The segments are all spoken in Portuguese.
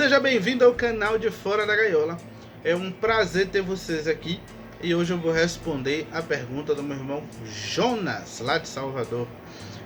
Seja bem-vindo ao canal de Fora da Gaiola. É um prazer ter vocês aqui e hoje eu vou responder a pergunta do meu irmão Jonas, lá de Salvador.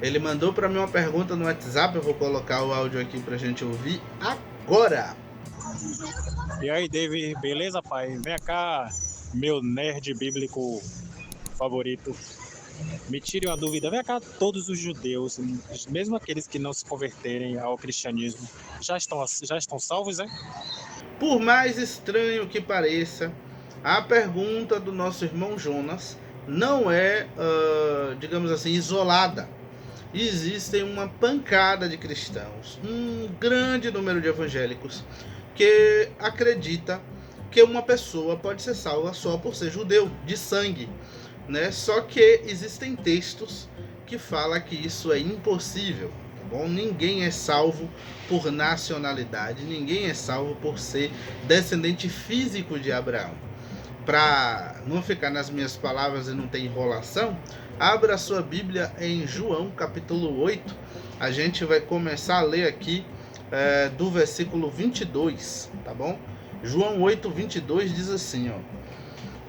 Ele mandou para mim uma pergunta no WhatsApp, eu vou colocar o áudio aqui para a gente ouvir agora. E aí, David, beleza, pai? Vem cá, meu nerd bíblico favorito. Me tire uma dúvida. Vem cá, todos os judeus, mesmo aqueles que não se converterem ao cristianismo, já estão salvos, é? Por mais estranho que pareça, a pergunta do nosso irmão Jonas não é, digamos assim, isolada. Existem uma pancada de cristãos, um grande número de evangélicos que acredita que uma pessoa pode ser salva só por ser judeu, de sangue, né? Só que existem textos que falam que isso é impossível. Bom, ninguém é salvo por nacionalidade, ninguém é salvo por ser descendente físico de Abraão. Para não ficar nas minhas palavras e não ter enrolação, abra a sua Bíblia em João capítulo 8. A gente vai começar a ler aqui do versículo 22, tá bom? João 8, 22 diz assim, ó.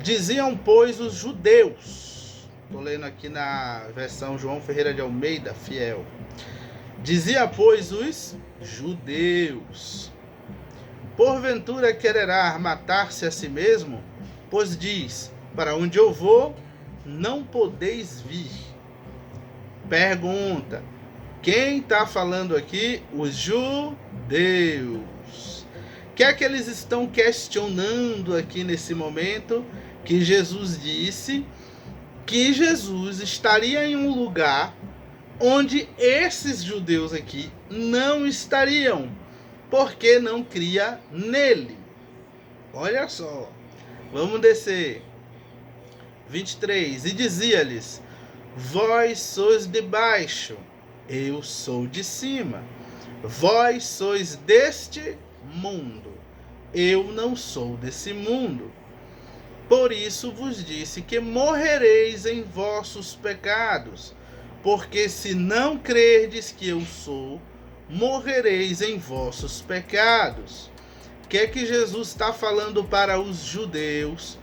Diziam, pois, os judeus, estou lendo aqui na versão João Ferreira de Almeida, fiel. Dizia, pois, os judeus: porventura quererá matar-se a si mesmo? Pois diz, para onde eu vou, não podeis vir. Pergunta, quem está falando aqui? Os judeus. O que é que eles estão questionando aqui nesse momento? Que Jesus disse que Jesus estaria em um lugar onde esses judeus aqui não estariam, porque não cria nele. Olha só, vamos descer. 23, e dizia-lhes, vós sois de baixo, eu sou de cima. Vós sois deste mundo, eu não sou desse mundo. Por isso vos disse que morrereis em vossos pecados, porque se não crerdes que eu sou, morrereis em vossos pecados. O que é que Jesus está falando para os judeus?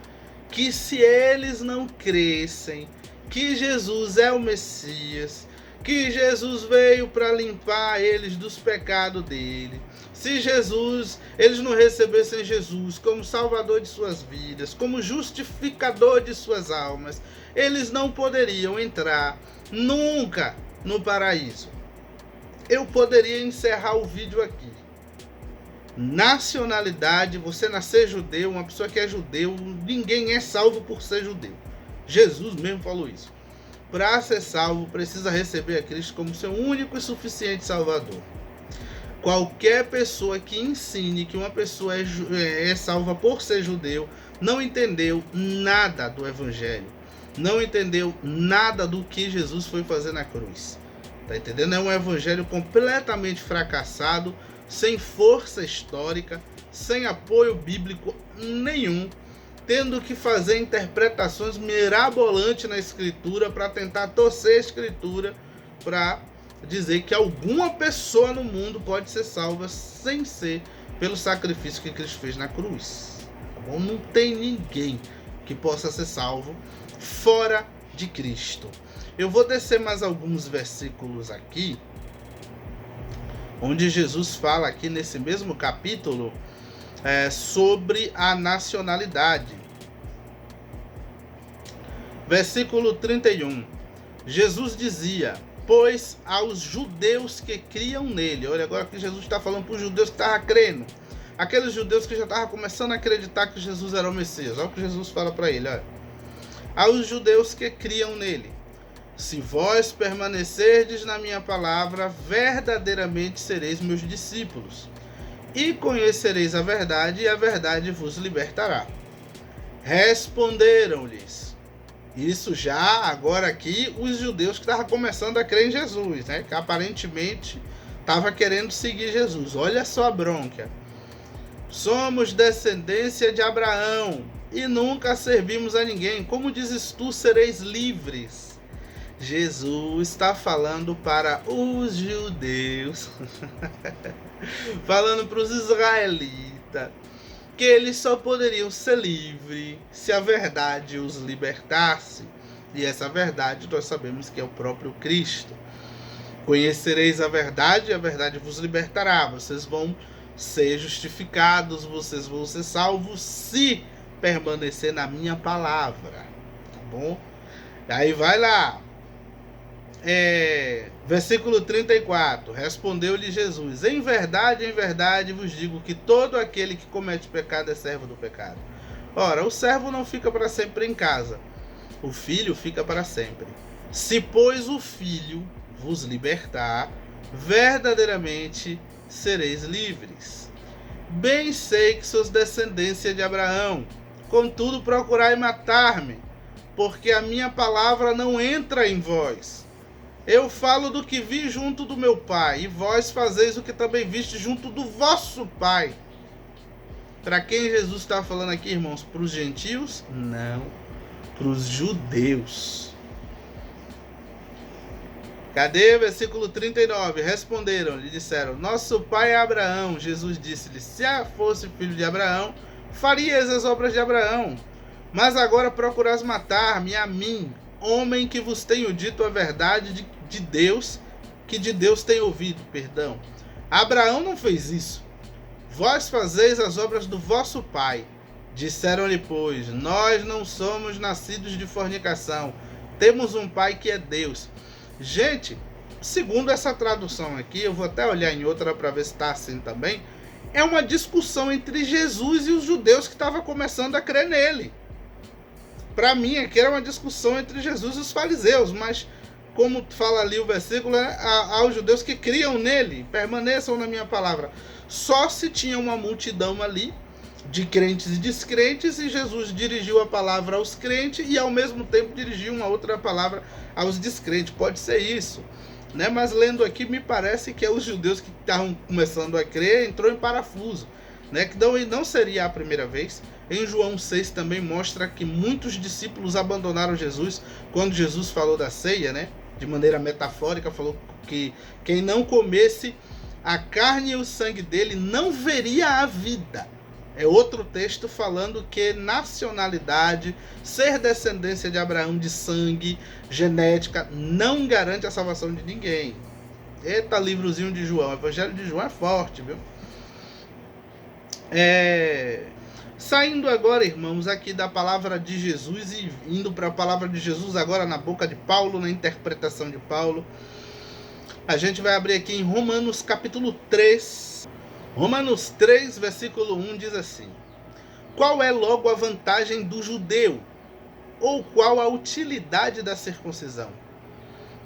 Que se eles não crescem que Jesus é o Messias, que Jesus veio para limpar eles dos pecados dele, se eles não recebessem Jesus como salvador de suas vidas, como justificador de suas almas, eles não poderiam entrar nunca no paraíso. Eu poderia encerrar o vídeo aqui. Nacionalidade, você nascer judeu, uma pessoa que é judeu, ninguém é salvo por ser judeu. Jesus mesmo falou isso. Para ser salvo, precisa receber a Cristo como seu único e suficiente Salvador. Qualquer pessoa que ensine que uma pessoa é salva por ser judeu, não entendeu nada do Evangelho. Não entendeu nada do que Jesus foi fazer na cruz. Tá entendendo? É um Evangelho completamente fracassado, sem força histórica, sem apoio bíblico nenhum, tendo que fazer interpretações mirabolantes na Escritura para tentar torcer a Escritura para dizer que alguma pessoa no mundo pode ser salva sem ser pelo sacrifício que Cristo fez na cruz. Tá bom? Não tem ninguém que possa ser salvo fora de Cristo. Eu vou descer mais alguns versículos aqui, onde Jesus fala aqui nesse mesmo capítulo sobre a nacionalidade. Versículo 31. Jesus dizia, pois aos judeus que criam nele. Olha, agora que Jesus está falando para os judeus que estavam crendo. Aqueles judeus que já estavam começando a acreditar que Jesus era o Messias. Olha o que Jesus fala para ele. Olha. Aos judeus que criam nele. Se vós permanecerdes na minha palavra, verdadeiramente sereis meus discípulos. E conhecereis a verdade, e a verdade vos libertará. Responderam-lhes. Isso já, agora aqui, os judeus que estavam começando a crer em Jesus, né? Que aparentemente estavam querendo seguir Jesus. Olha só a bronca. Somos descendência de Abraão e nunca servimos a ninguém. Como dizes tu, sereis livres. Jesus está falando para os judeus, falando para os israelitas, que eles só poderiam ser livres se a verdade os libertasse. E essa verdade nós sabemos que é o próprio Cristo. Conhecereis a verdade vos libertará. Vocês vão ser justificados, vocês vão ser salvos se permanecer na minha palavra. Tá bom? Aí vai lá. Versículo 34. Respondeu-lhe Jesus: em verdade vos digo que todo aquele que comete pecado é servo do pecado. Ora, o servo não fica para sempre em casa, o filho fica para sempre. Se, pois, o filho vos libertar, verdadeiramente sereis livres. Bem sei que sois descendência de Abraão, contudo procurai matar-me, porque a minha palavra não entra em vós. Eu falo do que vi junto do meu pai, e vós fazeis o que também viste junto do vosso pai. Para quem Jesus está falando aqui, irmãos? Para os gentios? Não, para os judeus. Cadê? Versículo 39. Responderam-lhe, disseram: nosso pai é Abraão. Jesus disse-lhe: se fosse filho de Abraão, farias as obras de Abraão. Mas agora procurais matar-me a mim, homem que vos tenho dito a verdade de Deus, que de Deus tenho ouvido, perdão. Abraão não fez isso. Vós fazeis as obras do vosso pai. Disseram-lhe, pois: nós não somos nascidos de fornicação. Temos um pai que é Deus. Gente, segundo essa tradução aqui, eu vou até olhar em outra para ver se está assim também, é uma discussão entre Jesus e os judeus que estavam começando a crer nele. Para mim, aqui era uma discussão entre Jesus e os fariseus, mas como fala ali o versículo, aos judeus que criam nele, permaneçam na minha palavra. Só se tinha uma multidão ali de crentes e descrentes, e Jesus dirigiu a palavra aos crentes e ao mesmo tempo dirigiu uma outra palavra aos descrentes. Pode ser isso, né? Mas lendo aqui, me parece que é os judeus que estavam começando a crer, entrou em parafuso, né? Que não seria a primeira vez. Em João 6 também mostra que muitos discípulos abandonaram Jesus quando Jesus falou da ceia, né? De maneira metafórica, falou que quem não comesse a carne e o sangue dele não veria a vida. É outro texto falando que nacionalidade, ser descendência de Abraão de sangue, genética, não garante a salvação de ninguém. Eita, livrozinho de João. O Evangelho de João é forte, viu? Saindo agora, irmãos, aqui da palavra de Jesus e indo para a palavra de Jesus agora na boca de Paulo, na interpretação de Paulo. A gente vai abrir aqui em Romanos capítulo 3. Romanos 3, versículo 1 diz assim: qual é logo a vantagem do judeu? Ou qual a utilidade da circuncisão?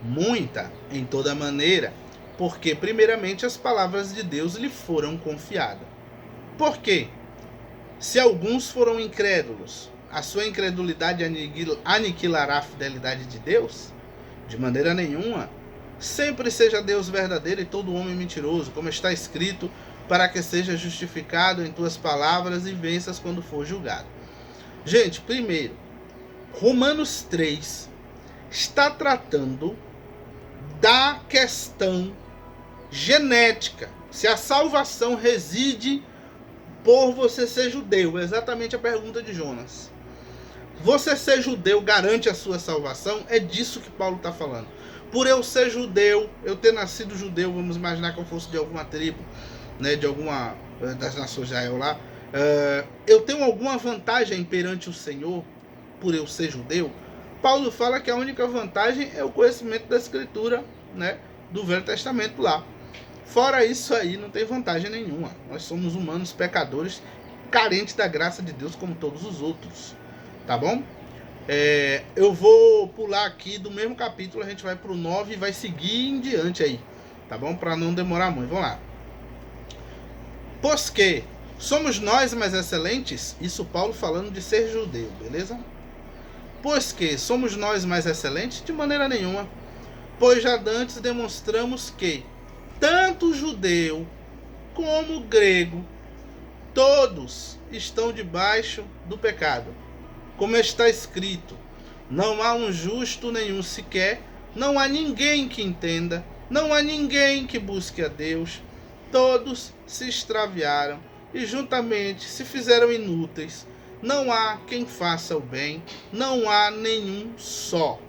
Muita, em toda maneira, porque primeiramente as palavras de Deus lhe foram confiadas. Por quê? Se alguns foram incrédulos, a sua incredulidade aniquilará a fidelidade de Deus? De maneira nenhuma. Sempre seja Deus verdadeiro e todo homem mentiroso, como está escrito, para que seja justificado em tuas palavras e venças quando for julgado. Gente, primeiro, Romanos 3 está tratando da questão genética. Se a salvação reside por você ser judeu, exatamente a pergunta de Jonas. Você ser judeu garante a sua salvação? É disso que Paulo está falando. Por eu ser judeu, eu ter nascido judeu, vamos imaginar que eu fosse de alguma tribo, né, de alguma das nações de Israel lá, eu tenho alguma vantagem perante o Senhor por eu ser judeu? Paulo fala que a única vantagem é o conhecimento da Escritura, né, do Velho Testamento lá. Fora isso aí, não tem vantagem nenhuma. Nós somos humanos, pecadores, carentes da graça de Deus como todos os outros. Tá bom? Eu vou pular aqui do mesmo capítulo, a gente vai para o 9 e vai seguir em diante aí. Tá bom? Para não demorar muito. Vamos lá. Pois que somos nós mais excelentes? Isso Paulo falando de ser judeu, beleza? Pois que somos nós mais excelentes? De maneira nenhuma. Pois já dantes demonstramos que tanto judeu como grego, todos estão debaixo do pecado. Como está escrito, não há um justo nenhum sequer, não há ninguém que entenda, não há ninguém que busque a Deus. Todos se extraviaram e juntamente se fizeram inúteis. Não há quem faça o bem, não há nenhum só.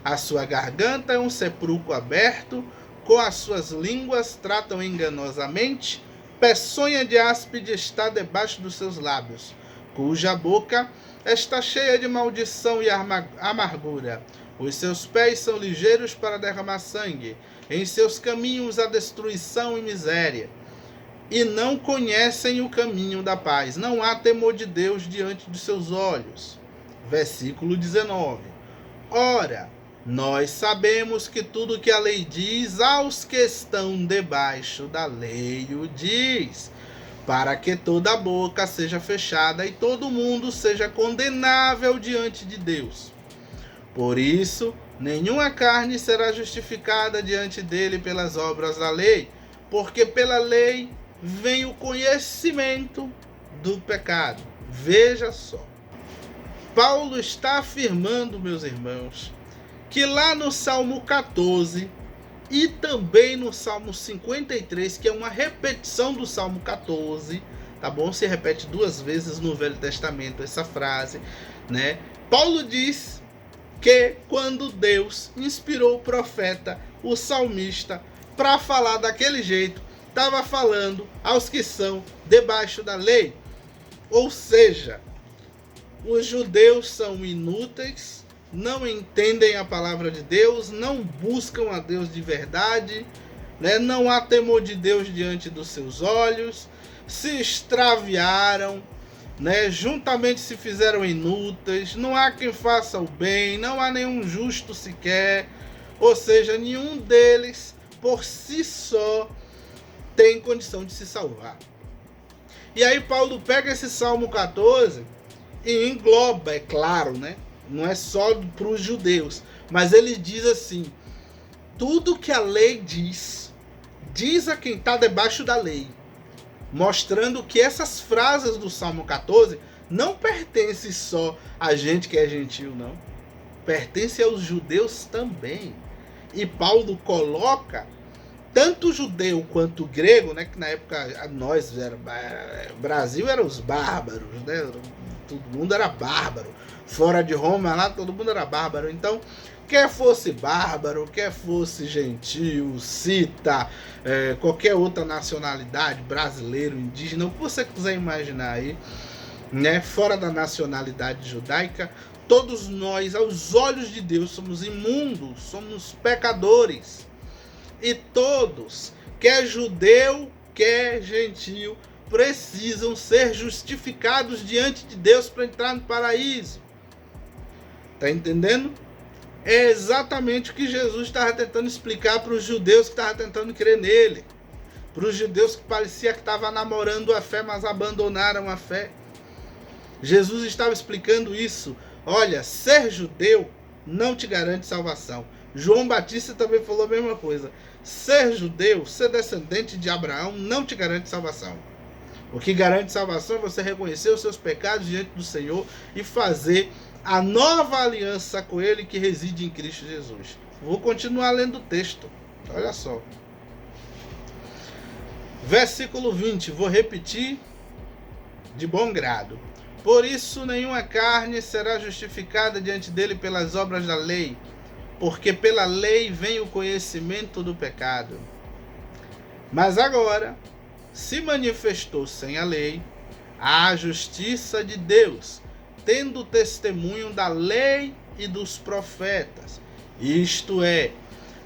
A sua garganta é um sepulcro aberto, com as suas línguas tratam enganosamente, peçonha de áspide está debaixo dos seus lábios, cuja boca está cheia de maldição e amargura. Os seus pés são ligeiros para derramar sangue, em seus caminhos há destruição e miséria. E não conhecem o caminho da paz. Não há temor de Deus diante de seus olhos. Versículo 19. Ora, nós sabemos que tudo que a lei diz aos que estão debaixo da lei o diz, para que toda boca seja fechada e todo mundo seja condenável diante de Deus. Por isso, nenhuma carne será justificada diante dele pelas obras da lei, porque pela lei vem o conhecimento do pecado. Veja só. Paulo está afirmando, meus irmãos, que lá no Salmo 14 e também no Salmo 53, que é uma repetição do Salmo 14, tá bom? Se repete 2 vezes no Velho Testamento essa frase, né? Paulo diz que quando Deus inspirou o profeta, o salmista, para falar daquele jeito, estava falando aos que são debaixo da lei. Ou seja, os judeus são inúteis, não entendem a palavra de Deus, não buscam a Deus de verdade, né? Não há temor de Deus diante dos seus olhos, se extraviaram, né? Juntamente se fizeram inúteis, não há quem faça o bem, não há nenhum justo sequer, ou seja, nenhum deles por si só tem condição de se salvar. E aí Paulo pega esse Salmo 14 e engloba, é claro, né? Não é só para os judeus, mas ele diz assim: tudo que a lei diz, diz a quem está debaixo da lei, mostrando que essas frases do Salmo 14 não pertencem só a gente que é gentil, não. Pertence aos judeus também. E Paulo coloca tanto judeu quanto grego, né, que na época nós o Brasil era os bárbaros, né, todo mundo era bárbaro, fora de Roma lá todo mundo era bárbaro. Então quer fosse bárbaro, quer fosse gentil, cita, qualquer outra nacionalidade, brasileiro, indígena, o que você quiser imaginar aí, né, fora da nacionalidade judaica, todos nós, aos olhos de Deus, somos imundos, somos pecadores. E todos, quer judeu, quer gentil, precisam ser justificados diante de Deus para entrar no paraíso. Tá entendendo? É exatamente o que Jesus estava tentando explicar para os judeus que estavam tentando crer nele. Para os judeus que parecia que estavam namorando a fé, mas abandonaram a fé. Jesus estava explicando isso. Olha, ser judeu não te garante salvação. João Batista também falou a mesma coisa. Ser judeu, ser descendente de Abraão, não te garante salvação. O que garante salvação é você reconhecer os seus pecados diante do Senhor e fazer a nova aliança com Ele que reside em Cristo Jesus. Vou continuar lendo o texto. Olha só. Versículo 20. Vou repetir de bom grado. Por isso nenhuma carne será justificada diante dele pelas obras da lei, porque pela lei vem o conhecimento do pecado. Mas agora se manifestou sem a lei a justiça de Deus, tendo testemunho da lei e dos profetas, isto é,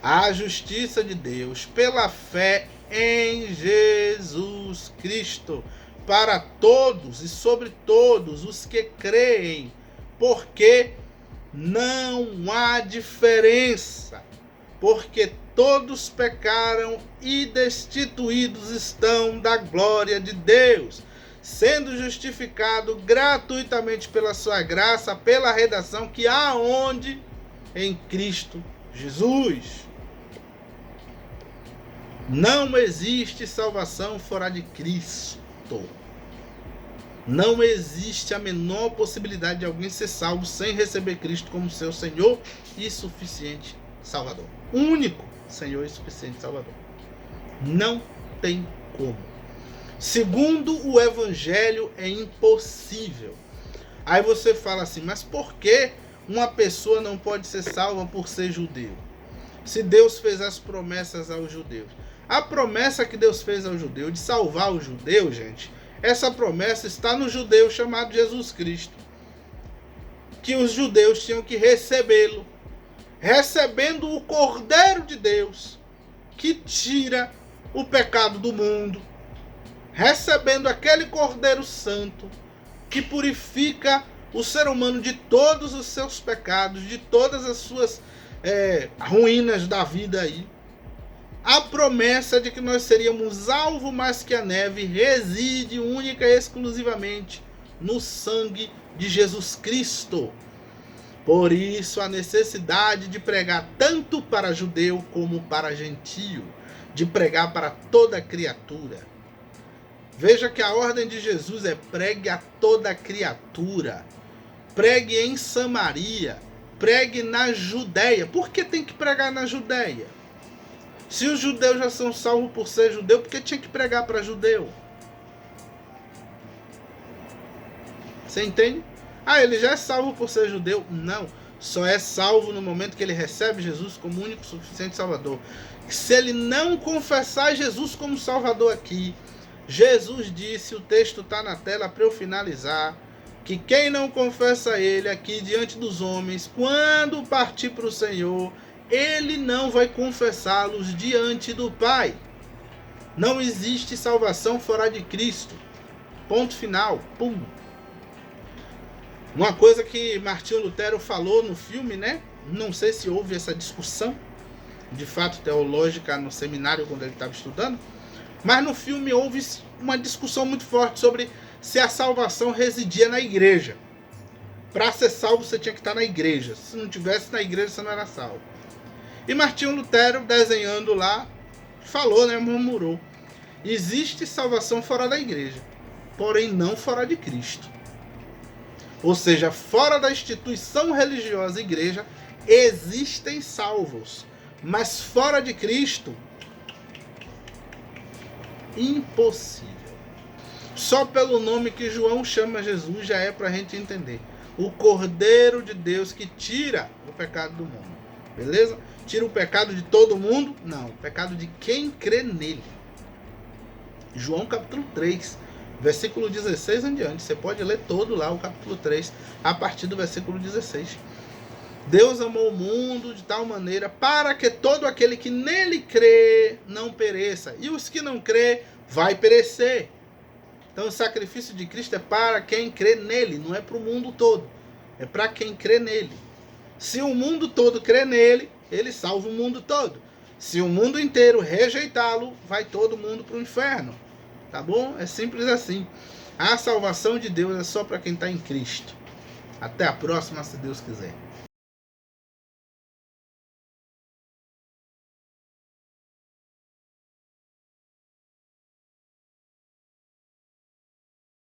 a justiça de Deus pela fé em Jesus Cristo, para todos e sobre todos os que creem, porque não há diferença, porque todos pecaram e destituídos estão da glória de Deus, sendo justificado gratuitamente pela sua graça, pela redenção que há onde? Em Cristo Jesus. Não existe salvação fora de Cristo. Não existe a menor possibilidade de alguém ser salvo sem receber Cristo como seu Senhor e suficiente Salvador. Único Senhor e suficiente Salvador. Não tem como. Segundo o Evangelho, é impossível. Aí você fala assim, mas por que uma pessoa não pode ser salva por ser judeu? Se Deus fez as promessas aos judeus. A promessa que Deus fez ao judeu de salvar o judeu, gente, essa promessa está no judeu chamado Jesus Cristo. Que os judeus tinham que recebê-lo. Recebendo o Cordeiro de Deus, que tira o pecado do mundo. Recebendo aquele Cordeiro Santo, que purifica o ser humano de todos os seus pecados, de todas as suas ruínas da vida aí. A promessa de que nós seríamos alvo mais que a neve reside única e exclusivamente no sangue de Jesus Cristo. Por isso a necessidade de pregar tanto para judeu como para gentio, de pregar para toda criatura. Veja que a ordem de Jesus é pregue a toda criatura. Pregue em Samaria, pregue na Judéia. Por que tem que pregar na Judéia? Se os judeus já são salvos por ser judeu, por que tinha que pregar para judeu? Você entende? Ah, ele já é salvo por ser judeu? Não. Só é salvo no momento que ele recebe Jesus como único suficiente Salvador. Se ele não confessar Jesus como Salvador aqui, Jesus disse, o texto está na tela para eu finalizar, que quem não confessa ele aqui diante dos homens, quando partir para o Senhor, ele não vai confessá-los diante do Pai. Não existe salvação fora de Cristo. Ponto final. Pum. Uma coisa que Martinho Lutero falou no filme, né? Não sei se houve essa discussão, de fato, teológica no seminário quando ele estava estudando, mas no filme houve uma discussão muito forte sobre se a salvação residia na igreja. Para ser salvo, você tinha que estar na igreja. Se não tivesse na igreja, você não era salvo. E Martinho Lutero, desenhando lá, falou, né? Murmurou. Existe salvação fora da igreja, porém não fora de Cristo. Ou seja, fora da instituição religiosa igreja, existem salvos. Mas fora de Cristo, impossível. Só pelo nome que João chama Jesus já é para a gente entender. O Cordeiro de Deus que tira o pecado do mundo. Beleza? Tira o pecado de todo mundo? Não. O pecado de quem crê nele. João capítulo 3. Versículo 16 em diante. Você pode ler todo lá o capítulo 3, a partir do versículo 16. Deus amou o mundo de tal maneira para que todo aquele que nele crê não pereça. E os que não crê vai perecer. Então o sacrifício de Cristo é para quem crê nele, não é para o mundo todo. É para quem crê nele. Se o mundo todo crê nele, ele salva o mundo todo. Se o mundo inteiro rejeitá-lo, vai todo mundo para o inferno. Tá bom? É simples assim. A salvação de Deus é só para quem está em Cristo. Até a próxima, se Deus quiser.